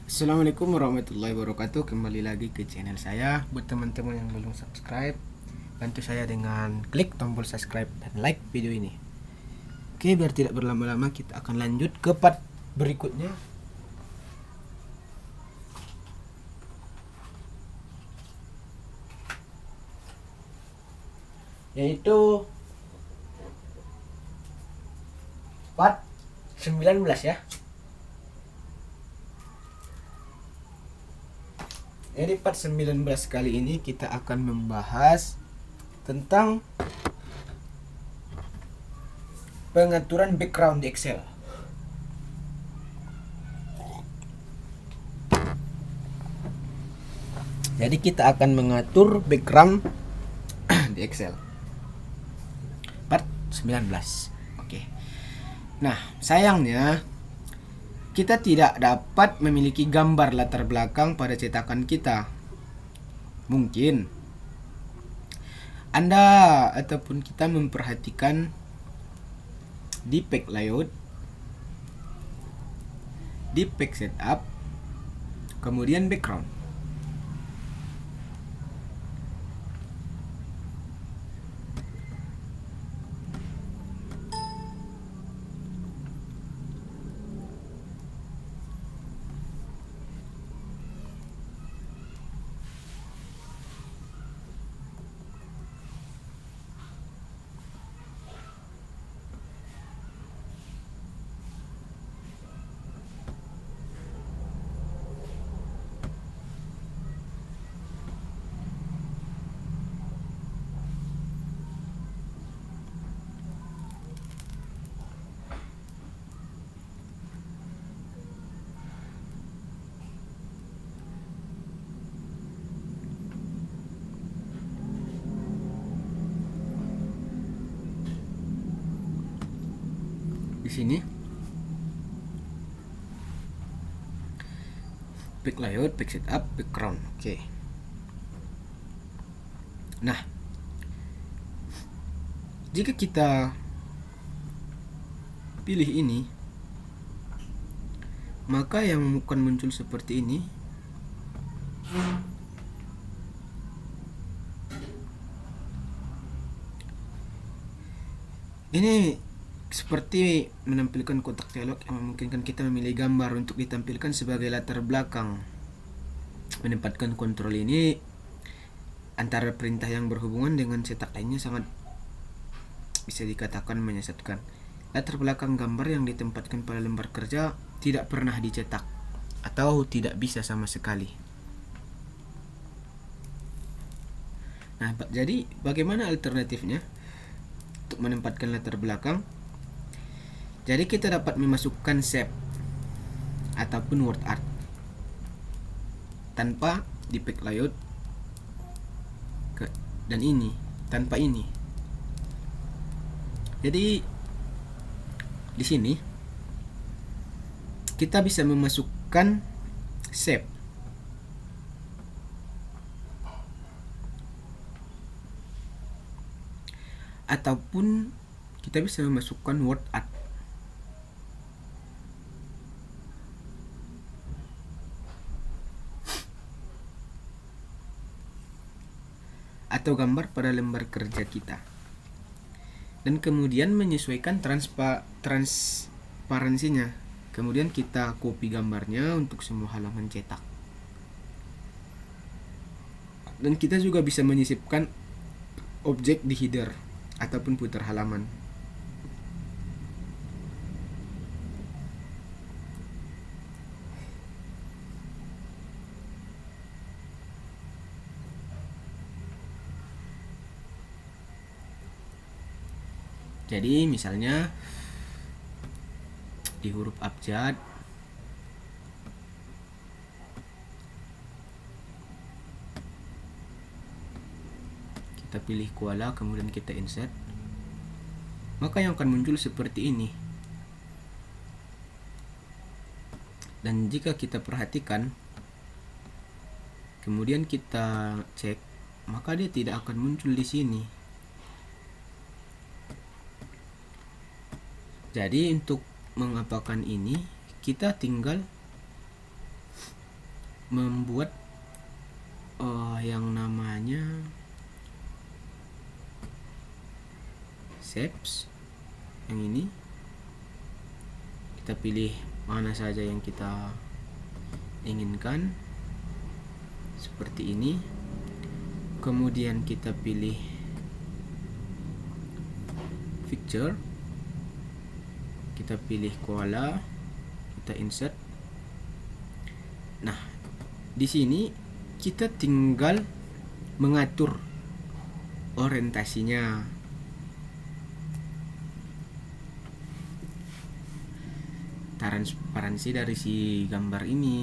Assalamualaikum warahmatullahi wabarakatuh. Kembali lagi ke channel saya. Buat teman-teman yang belum subscribe, bantu saya dengan klik tombol subscribe dan like video ini. Oke, biar tidak berlama-lama, kita akan lanjut ke part berikutnya, yaitu part 19 ya. Jadi part 19 kali ini kita akan membahas tentang pengaturan background di Excel. Jadi kita akan mengatur background di Excel. Part 19. Oke. Nah, sayangnya kita tidak dapat memiliki gambar latar belakang pada cetakan kita. Mungkin Anda ataupun kita memperhatikan di page layout, di page setup, kemudian background. Di sini page layout, page setup, background. Oke. Nah, jika kita pilih ini, maka yang akan muncul seperti ini. Ini seperti menampilkan kotak dialog yang memungkinkan kita memilih gambar untuk ditampilkan sebagai latar belakang. Menempatkan kontrol ini antara perintah yang berhubungan dengan cetak lainnya sangat bisa dikatakan menyesatkan. Latar belakang gambar yang ditempatkan pada lembar kerja tidak pernah dicetak atau tidak bisa sama sekali. Nah, jadi bagaimana alternatifnya untuk menempatkan latar belakang? Jadi kita dapat memasukkan shape ataupun word art tanpa di page layout dan ini tanpa ini. Jadi di sini kita bisa memasukkan shape ataupun kita bisa memasukkan word art atau gambar pada lembar kerja kita, dan kemudian menyesuaikan transparansinya. Kemudian kita copy gambarnya untuk semua halaman cetak, dan kita juga bisa menyisipkan objek di header ataupun footer halaman. Jadi misalnya di huruf abjad kita pilih koala, kemudian kita insert, maka yang akan muncul seperti ini. Dan jika kita perhatikan, kemudian kita cek, maka dia tidak akan muncul di sini. Jadi untuk mengapakan ini, kita tinggal membuat yang namanya shapes. Yang ini kita pilih mana saja yang kita inginkan seperti ini. Kemudian kita pilih picture, kita pilih koala, kita insert. Nah, di sini kita tinggal mengatur orientasinya. Transparansi dari si gambar ini.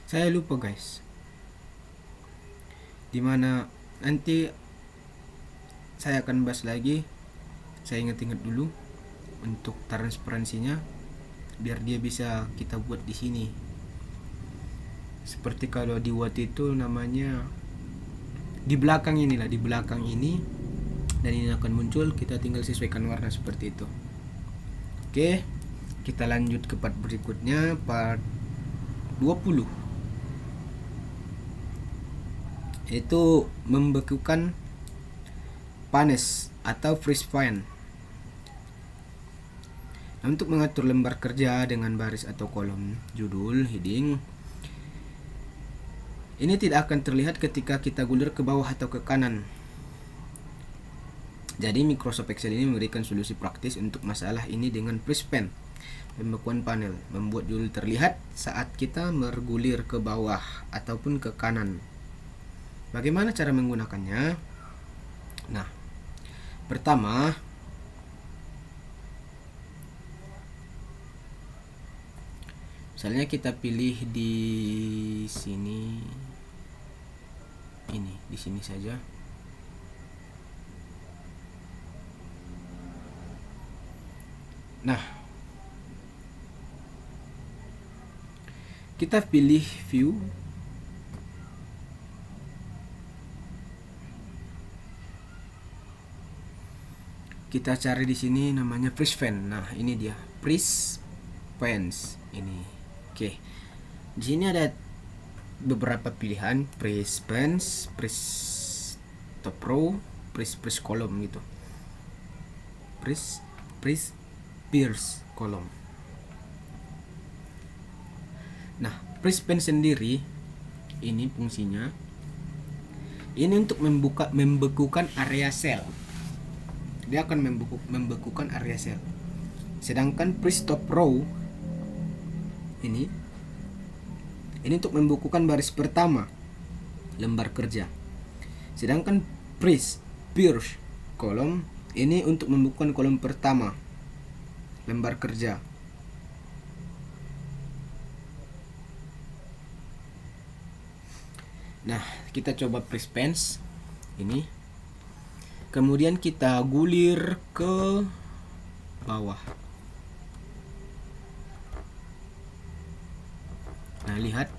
Saya lupa guys, dimana nanti saya akan bahas lagi. Saya ingat-ingat dulu untuk transparansinya biar dia bisa kita buat di sini. Seperti kalau di Word itu namanya di belakang inilah, di belakang ini, dan ini akan muncul. Kita tinggal sesuaikan warna seperti itu. Oke, kita lanjut ke part berikutnya, part 20, yaitu membekukan panes atau freeze frame. Nah, untuk mengatur lembar kerja dengan baris atau kolom judul, heading, ini tidak akan terlihat ketika kita gulir ke bawah atau ke kanan. Jadi Microsoft Excel ini memberikan solusi praktis untuk masalah ini dengan freeze frame, pembekuan panel, membuat judul terlihat saat kita bergulir ke bawah ataupun ke kanan. Bagaimana cara menggunakannya? Nah, pertama, misalnya kita pilih di sini, ini di sini saja. Nah, kita pilih view, kita cari di sini namanya freeze frame. Nah, ini dia freeze frames ini. Oke, di sini ada beberapa pilihan: freeze frames, freeze top row, freeze column gitu. Freeze pierce column. Nah, freeze frame sendiri ini fungsinya ini untuk membekukan area sel. dia akan membekukan area sel. Sedangkan pre-stop row ini untuk membekukan baris pertama lembar kerja. Sedangkan pierce kolom ini untuk membekukan kolom pertama lembar kerja. Nah, kita coba press pens ini. Kemudian kita gulir ke bawah. Nah, lihat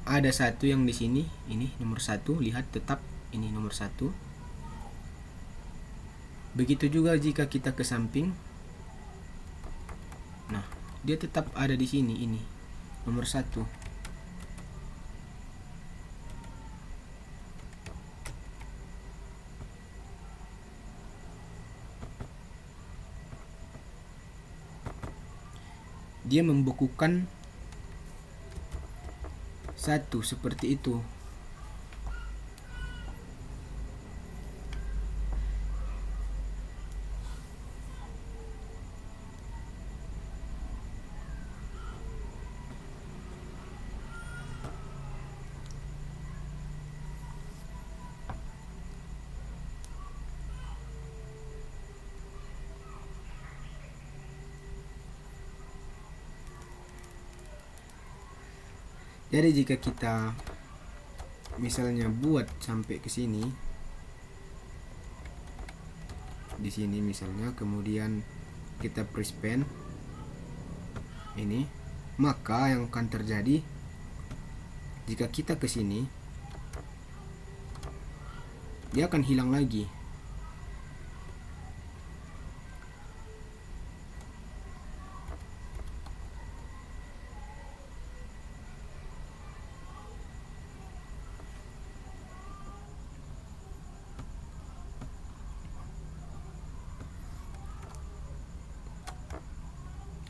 ada satu yang di sini, ini nomor 1, lihat tetap ini nomor 1. Begitu juga jika kita ke samping. Nah, dia tetap ada di sini, ini nomor 1. Dia membekukan 1 seperti itu. Jadi jika kita misalnya buat sampai ke sini, di sini misalnya, kemudian kita press pen ini, maka yang akan terjadi jika kita ke sini, dia akan hilang lagi.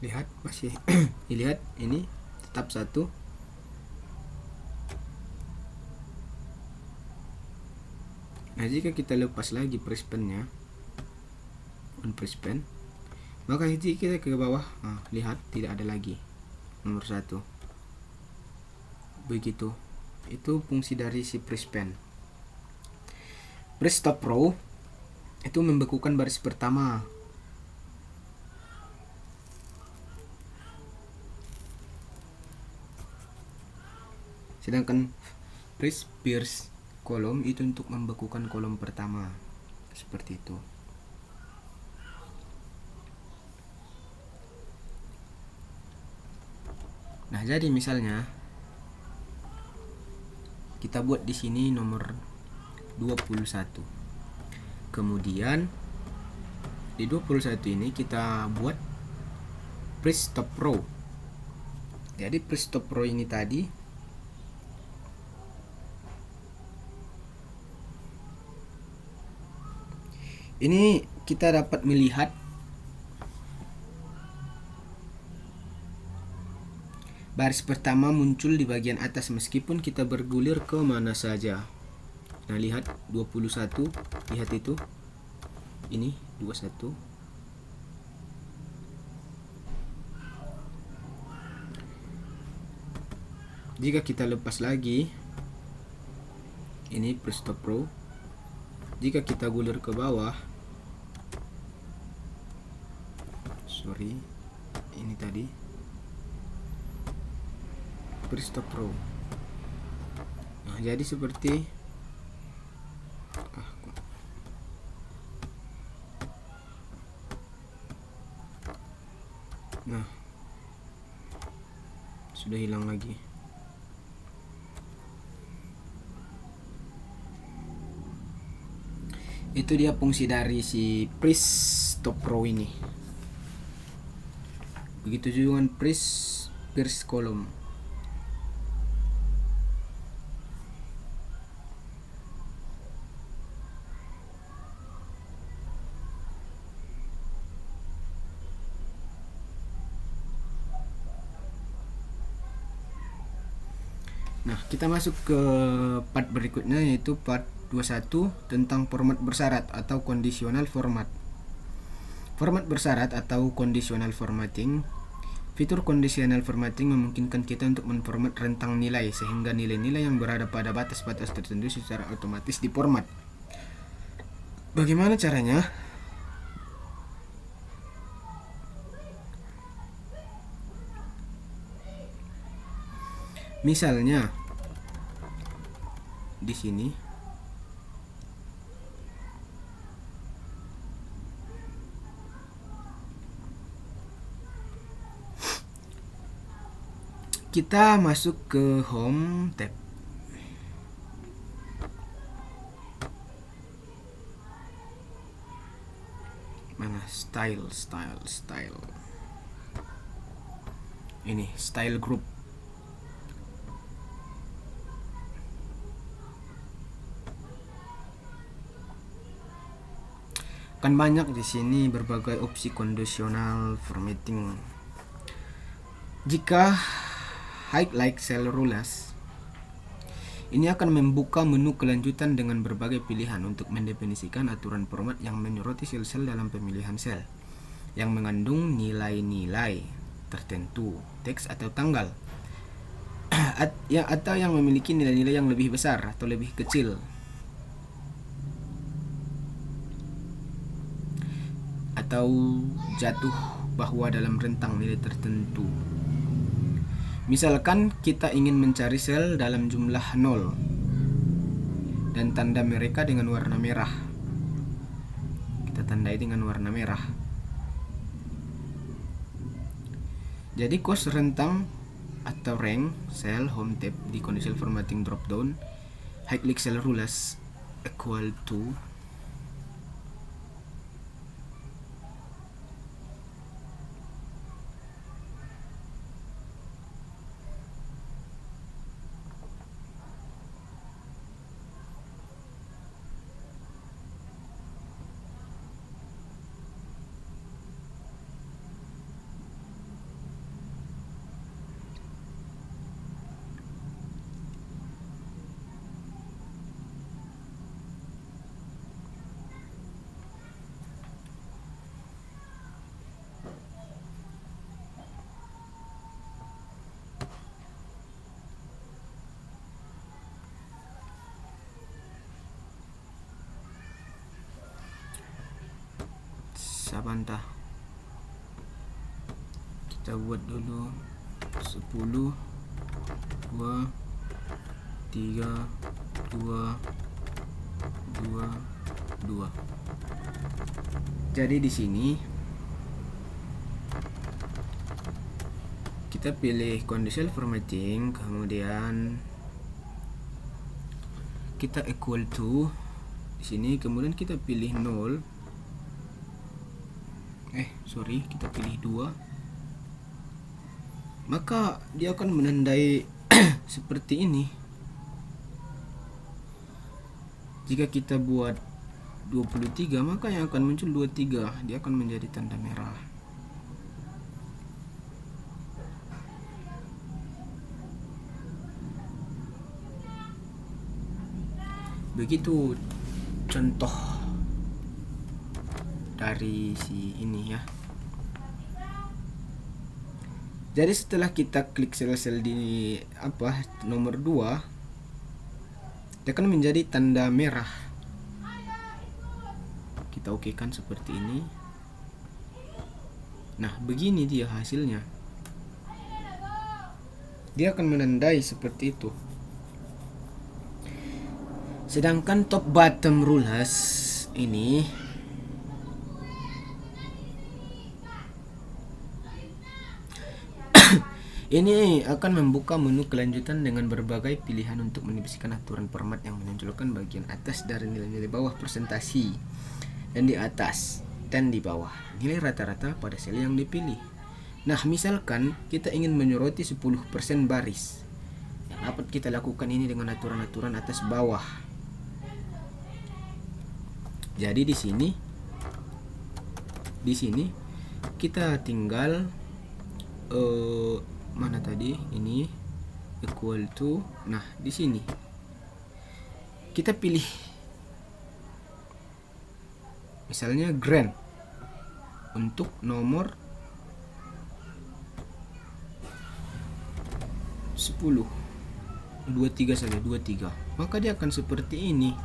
Lihat masih dilihat ini tetap 1. Nah, jika kita lepas lagi press pennya, on press pen, maka jika kita ke bawah, lihat tidak ada lagi nomor 1. Begitu, itu fungsi dari si press pen. Press stop row itu membekukan baris pertama. Sedangkan press pierce kolom itu untuk membekukan kolom pertama. Seperti itu. Nah, jadi misalnya kita buat di sini nomor 21. Kemudian di 21 ini kita buat press stop row. Jadi press stop row ini tadi ini kita dapat melihat baris pertama muncul di bagian atas meskipun kita bergulir ke mana saja. Nah, lihat 21, lihat itu. Ini 21. Jika kita lepas lagi, ini press stop row. Jika kita gulir ke bawah, ini tadi press stop row. Nah, jadi seperti nah, sudah hilang lagi. Itu dia fungsi dari si press stop row ini. Begitu juga dengan pierce kolom. Nah, kita masuk ke part berikutnya, yaitu part 21 tentang format bersyarat atau conditional format. Format bersyarat atau conditional formatting. Fitur conditional formatting memungkinkan kita untuk menformat rentang nilai sehingga nilai-nilai yang berada pada batas-batas tertentu secara otomatis diformat. Bagaimana caranya? Misalnya di sini kita masuk ke home tab. Mana style. Ini style group. Kan banyak di sini berbagai opsi conditional formatting. Jika highlight cell rules, ini akan membuka menu kelanjutan dengan berbagai pilihan untuk mendefinisikan aturan format yang menyoroti sel-sel dalam pemilihan sel yang mengandung nilai-nilai tertentu, teks atau tanggal, atau yang memiliki nilai-nilai yang lebih besar atau lebih kecil, atau jatuh bahwa dalam rentang nilai tertentu. Misalkan kita ingin mencari sel dalam jumlah 0 dan tanda mereka dengan warna merah. Kita tandai dengan warna merah. Jadi kos rentang atau rank cell home tab di conditional formatting drop down, highlight cell rules equal to Sabantah. Kita buat dulu 10 2 3 2 2 2. Jadi di sini kita pilih conditional formatting, kemudian kita equal to di sini, kemudian kita pilih 0. Kita pilih 2. Maka dia akan menandai seperti ini. Jika kita buat 23, maka yang akan muncul 23, dia akan menjadi tanda merah. Begitu contoh dari si ini ya. Jadi setelah kita klik sel-sel di nomor 2, dia akan menjadi tanda merah. Kita okekan seperti ini. Nah, begini dia hasilnya. Dia akan menandai seperti itu. Sedangkan top bottom rules ini ini akan membuka menu kelanjutan dengan berbagai pilihan untuk mendefinisikan aturan format yang menonjolkan bagian atas dari nilai-nilai bawah presentasi, dan di atas dan di bawah nilai rata-rata pada sel yang dipilih. Nah, misalkan kita ingin menyoroti 10% baris, yang dapat kita lakukan ini dengan aturan-aturan atas bawah. Jadi di sini kita tinggal mana tadi ini equal to. Nah, di sini kita pilih misalnya grand untuk nomor 10, 23 saja, 23, maka dia akan seperti ini.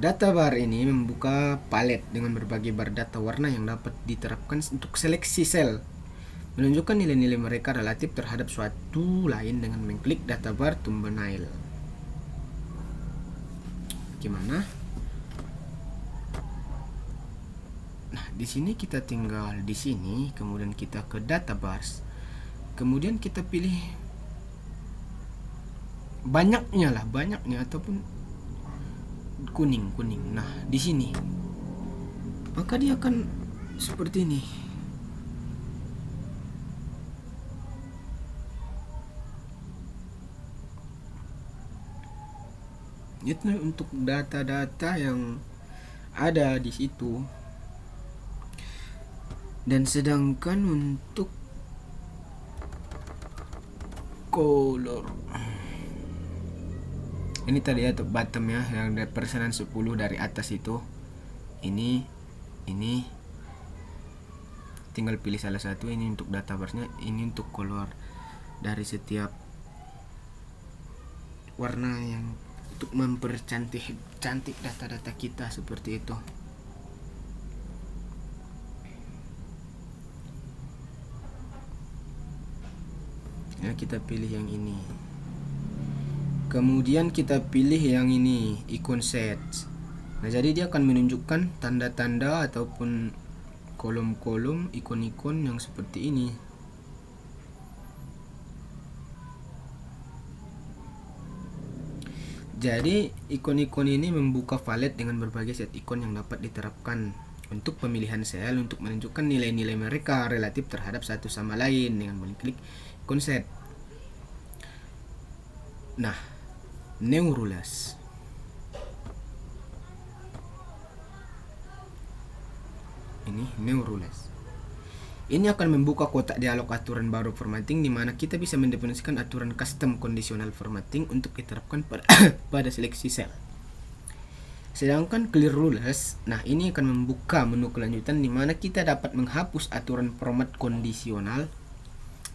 Data bar ini membuka palet dengan berbagai bar data warna yang dapat diterapkan untuk seleksi sel, menunjukkan nilai-nilai mereka relatif terhadap suatu lain dengan mengklik data bar thumbnail. Gimana? Nah, di sini kita tinggal di sini, kemudian kita ke data bars, kemudian kita pilih banyaknya ataupun kuning. Nah, di sini maka dia akan seperti ini. Itu untuk data-data yang ada di situ. Dan sedangkan untuk color, ini tadi ya bottom ya, yang dari persenan 10 dari atas itu. Ini tinggal pilih salah satu. Ini untuk data barsnya, ini untuk color dari setiap warna yang untuk mempercantik data-data kita seperti itu. Ya, kita pilih yang ini. Kemudian kita pilih yang ini, icon set. Nah, jadi dia akan menunjukkan tanda-tanda ataupun kolom-kolom ikon-ikon yang seperti ini. Jadi ikon-ikon ini membuka valet dengan berbagai set ikon yang dapat diterapkan untuk pemilihan sel untuk menunjukkan nilai-nilai mereka relatif terhadap satu sama lain dengan mengklik ikon set. Nah, new rules. Ini new rules. Ini akan membuka kotak dialog aturan baru formatting di mana kita bisa mendefinisikan aturan custom conditional formatting untuk diterapkan pada seleksi sel. Sedangkan clear rules, nah ini akan membuka menu kelanjutan di mana kita dapat menghapus aturan format kondisional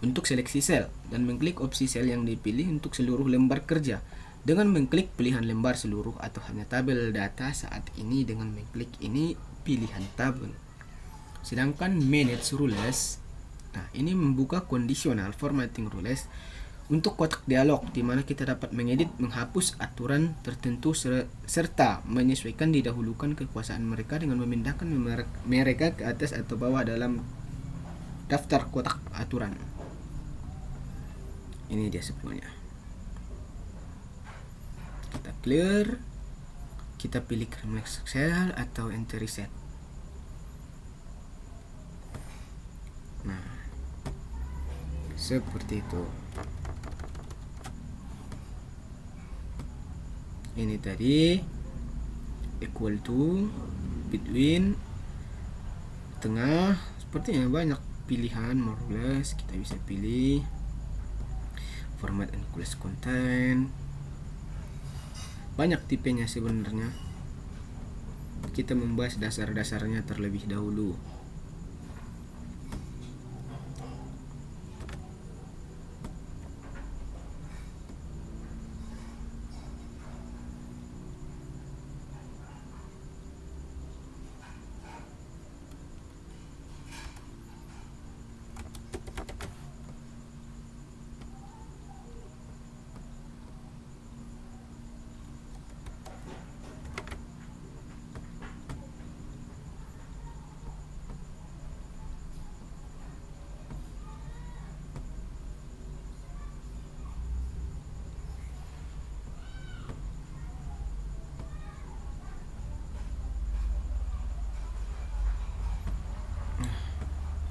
untuk seleksi sel dan mengklik opsi sel yang dipilih untuk seluruh lembar kerja dengan mengklik pilihan lembar seluruh atau hanya tabel data saat ini dengan mengklik ini pilihan tabel. Sedangkan manage rules, nah ini membuka conditional formatting rules untuk kotak dialog di mana kita dapat mengedit, menghapus aturan tertentu serta menyesuaikan didahulukan kekuasaan mereka dengan memindahkan mereka ke atas atau bawah dalam daftar kotak aturan. Ini dia sebelumnya. Kita clear, kita pilih Remix Cell atau Enter Reset. Nah, seperti itu. Ini tadi equal to, between, tengah, sepertinya banyak pilihan more or less. Kita bisa pilih format and class content. Banyak tipenya sebenarnya. Kita membahas dasar-dasarnya terlebih dahulu.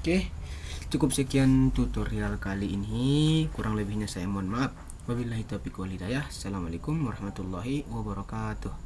Oke, cukup sekian tutorial kali ini. Kurang lebihnya saya mohon maaf. Wabillahi taufiq wal hidayah. Assalamualaikum warahmatullahi wabarakatuh.